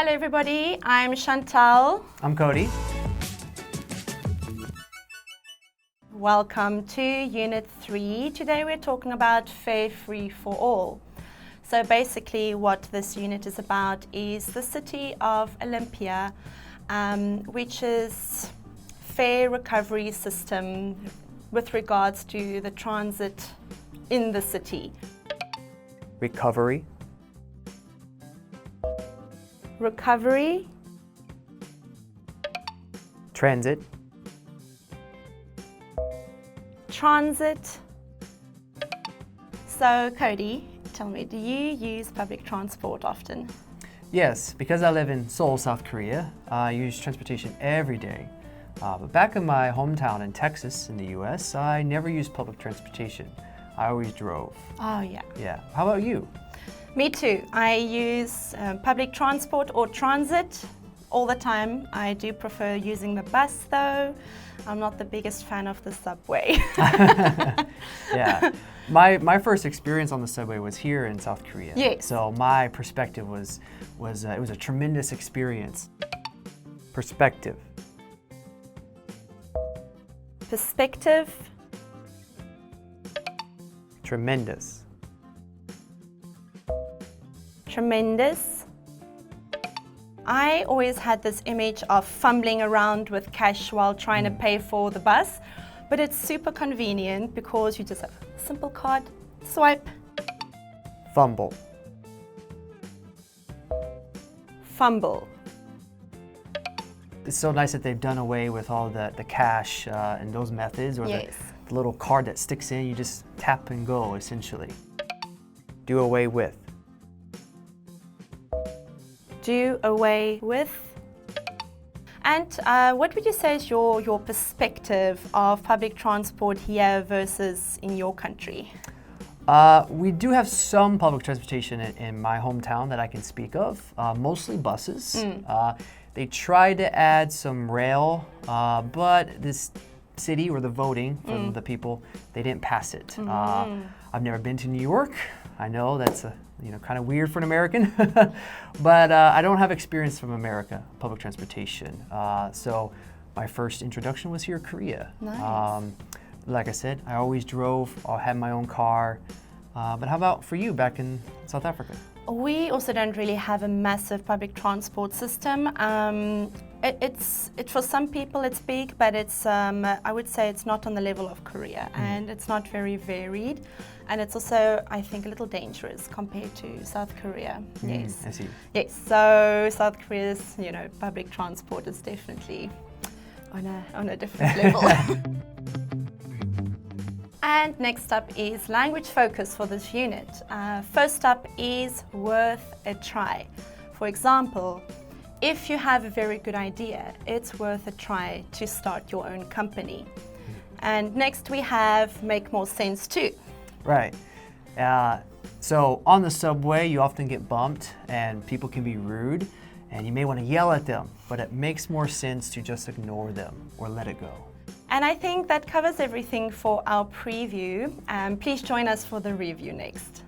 Hello everybody, I'm Chantal. I'm Cody. Welcome to Unit 3. Today we're talking about fare free for all. So basically what this unit is about is the city of Olympia, which is fare recovery system with regards to the transit in the city. Recovery. Recovery. Transit. Transit. So Cody, tell me, do you use public transport often? Yes, because I live in Seoul, South Korea, I use transportation every day. But back in my hometown in Texas, in the US, I never used public transportation. I always drove. Oh yeah. Yeah. How about you? Me too. I use public transport or transit all the time. I do prefer using the bus though. I'm not the biggest fan of the subway. Yeah. My first experience on the subway was here in South Korea. Yes. So my perspective was it was a tremendous experience. Perspective. Perspective. Tremendous. Tremendous. I always had this image of fumbling around with cash while trying to pay for the bus, but it's super convenient because you just have a simple card, swipe. Fumble. Fumble. It's so nice that they've done away with all the cash and those methods, or Yes. the little card that sticks in, you just tap and go, essentially. Do away with. Do away with. And what would you say is your perspective of public transport here versus in your country? We do have some public transportation in my hometown that I can speak of, mostly buses. They tried to add some rail, but this city, or the voting from the people, they didn't pass it. I've never been to New York. I know that's kind of weird for an American, but I don't have experience from America, public transportation. So my first introduction was here in Korea. Nice. Like I said, I always drove, I had my own car. But how about for you back in South Africa? We also don't really have a massive public transport system. It's for some people it's big, but it's I would say it's not on the level of Korea, and it's not very varied, and it's also, I think, a little dangerous compared to South Korea. Yes. I see. Yes. So South Korea's public transport is definitely on a different level. And next up is language focus for this unit. First up is worth a try. For example, if you have a very good idea, it's worth a try to start your own company. And next we have make more sense too. Right. So on the subway, you often get bumped and people can be rude and you may want to yell at them, but it makes more sense to just ignore them or let it go. And I think that covers everything for our preview. Please join us for the review next.